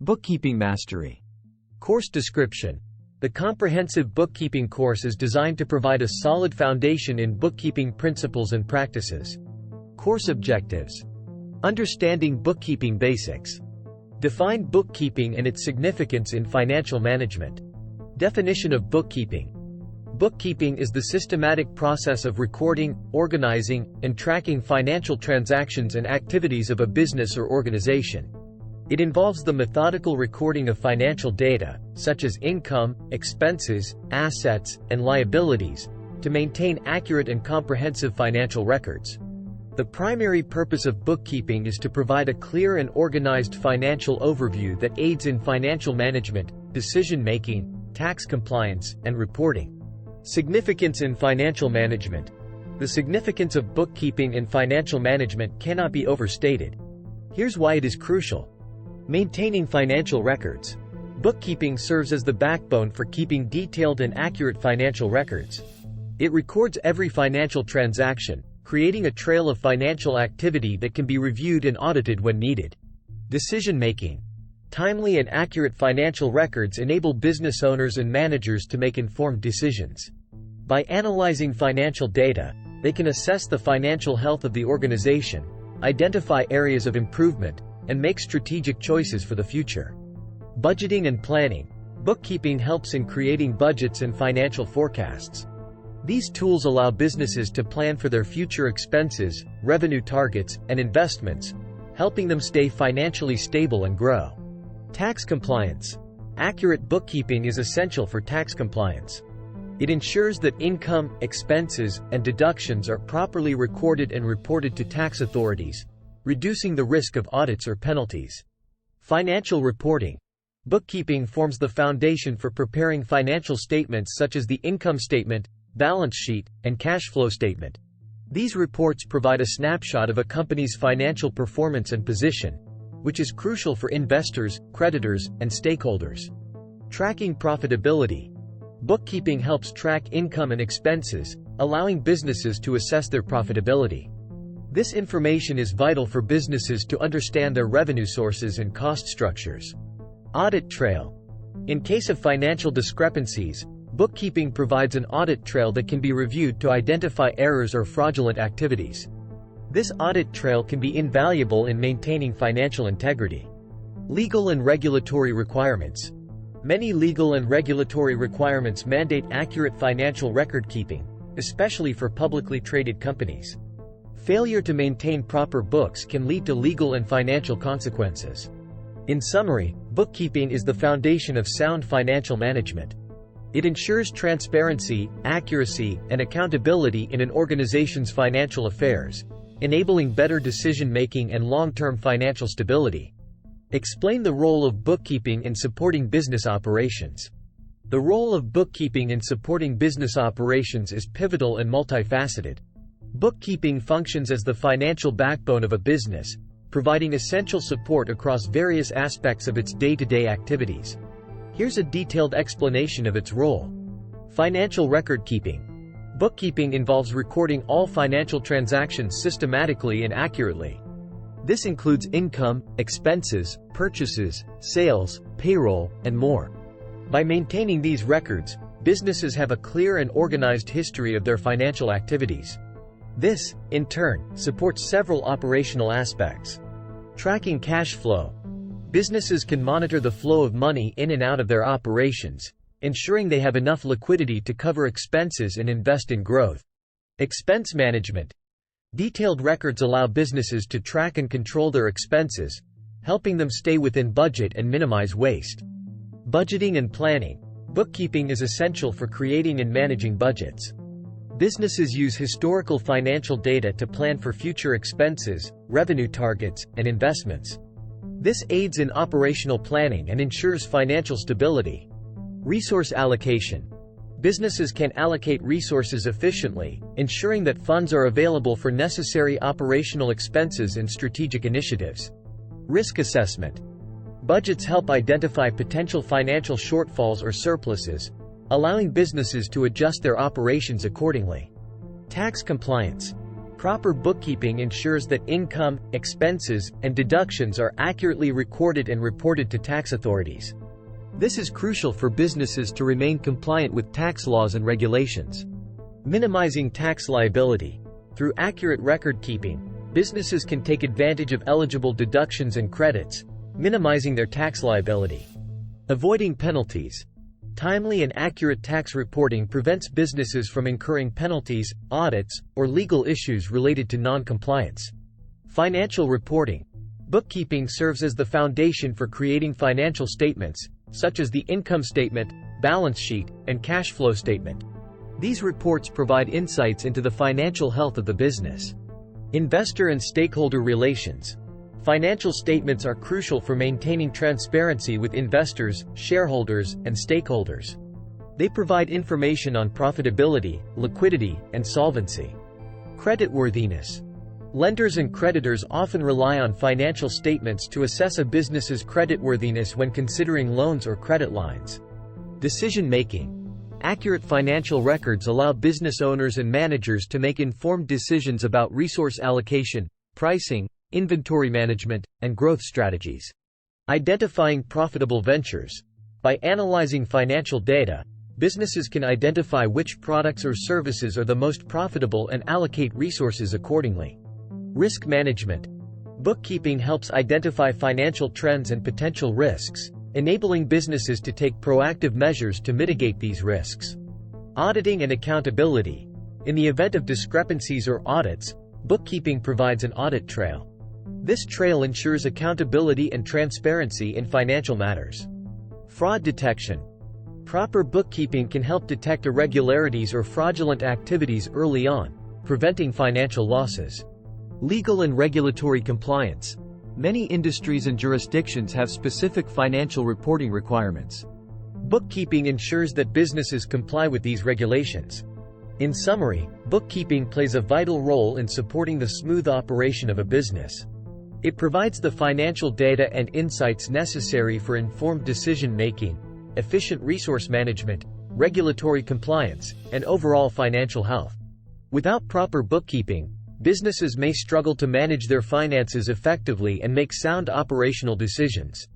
Bookkeeping Mastery. Course description. The comprehensive bookkeeping course is designed to provide a solid foundation in bookkeeping principles and practices. Course objectives. Understanding bookkeeping basics. Define bookkeeping and its significance in financial management. Definition of bookkeeping. Bookkeeping is the systematic process of recording, organizing, and tracking financial transactions and activities of a business or organization. It involves the methodical recording of financial data, such as income, expenses, assets, and liabilities, to maintain accurate and comprehensive financial records. The primary purpose of bookkeeping is to provide a clear and organized financial overview that aids in financial management, decision-making, tax compliance, and reporting. Significance in financial management. The significance of bookkeeping in financial management cannot be overstated. Here's why it is crucial. Maintaining financial records. Bookkeeping serves as the backbone for keeping detailed and accurate financial records. It records every financial transaction, creating a trail of financial activity that can be reviewed and audited when needed. Decision-making. Timely and accurate financial records enable business owners and managers to make informed decisions. By analyzing financial data, they can assess the financial health of the organization, identify areas of improvement, and make strategic choices for the future. Budgeting and planning. Bookkeeping helps in creating budgets and financial forecasts. These tools allow businesses to plan for their future expenses, revenue targets, and investments, helping them stay financially stable and grow. Tax compliance. Accurate bookkeeping is essential for tax compliance. It ensures that income, expenses, and deductions are properly recorded and reported to tax authorities, reducing the risk of audits or penalties. Financial reporting. Bookkeeping forms the foundation for preparing financial statements such as the income statement, balance sheet, and cash flow statement. These reports provide a snapshot of a company's financial performance and position, which is crucial for investors, creditors, and stakeholders. Tracking profitability. Bookkeeping helps track income and expenses, allowing businesses to assess their profitability. This information is vital for businesses to understand their revenue sources and cost structures. Audit trail. In case of financial discrepancies, bookkeeping provides an audit trail that can be reviewed to identify errors or fraudulent activities. This audit trail can be invaluable in maintaining financial integrity. Legal and regulatory requirements. Many legal and regulatory requirements mandate accurate financial record keeping, especially for publicly traded companies. Failure to maintain proper books can lead to legal and financial consequences. In summary, bookkeeping is the foundation of sound financial management. It ensures transparency, accuracy, and accountability in an organization's financial affairs, enabling better decision-making and long-term financial stability. Explain the role of bookkeeping in supporting business operations. The role of bookkeeping in supporting business operations is pivotal and multifaceted. Bookkeeping functions as the financial backbone of a business, providing essential support across various aspects of its day-to-day activities. Here's a detailed explanation of its role. Financial record keeping. Bookkeeping involves recording all financial transactions systematically and accurately. This includes income, expenses, purchases, sales, payroll, and more. By maintaining these records, businesses have a clear and organized history of their financial activities. This, in turn, supports several operational aspects. Tracking cash flow. Businesses can monitor the flow of money in and out of their operations, ensuring they have enough liquidity to cover expenses and invest in growth. Expense management. Detailed records allow businesses to track and control their expenses, helping them stay within budget and minimize waste. Budgeting and planning. Bookkeeping is essential for creating and managing budgets. Businesses use historical financial data to plan for future expenses, revenue targets, and investments. This aids in operational planning and ensures financial stability. Resource allocation. Businesses can allocate resources efficiently, ensuring that funds are available for necessary operational expenses and strategic initiatives. Risk assessment. Budgets help identify potential financial shortfalls or surpluses, allowing businesses to adjust their operations accordingly. Tax compliance. Proper bookkeeping ensures that income, expenses, and deductions are accurately recorded and reported to tax authorities. This is crucial for businesses to remain compliant with tax laws and regulations. Minimizing tax liability. Through accurate record keeping, businesses can take advantage of eligible deductions and credits, minimizing their tax liability. Avoiding penalties. Timely and accurate tax reporting prevents businesses from incurring penalties, audits, or legal issues related to non-compliance. Financial reporting. Bookkeeping serves as the foundation for creating financial statements, such as the income statement, balance sheet, and cash flow statement. These reports provide insights into the financial health of the business. Investor and stakeholder relations. Financial statements are crucial for maintaining transparency with investors, shareholders, and stakeholders. They provide information on profitability, liquidity, and solvency. Creditworthiness. Lenders and creditors often rely on financial statements to assess a business's creditworthiness when considering loans or credit lines. Decision-making. Accurate financial records allow business owners and managers to make informed decisions about resource allocation, pricing, inventory management, and growth strategies. Identifying profitable ventures. By analyzing financial data, businesses can identify which products or services are the most profitable and allocate resources accordingly. Risk management. Bookkeeping helps identify financial trends and potential risks, enabling businesses to take proactive measures to mitigate these risks. Auditing and accountability. In the event of discrepancies or audits, bookkeeping provides an audit trail. This trail ensures accountability and transparency in financial matters. Fraud detection. Proper bookkeeping can help detect irregularities or fraudulent activities early on, preventing financial losses. Legal and regulatory compliance. Many industries and jurisdictions have specific financial reporting requirements. Bookkeeping ensures that businesses comply with these regulations. In summary, bookkeeping plays a vital role in supporting the smooth operation of a business. It provides the financial data and insights necessary for informed decision-making, efficient resource management, regulatory compliance, and overall financial health. Without proper bookkeeping, businesses may struggle to manage their finances effectively and make sound operational decisions.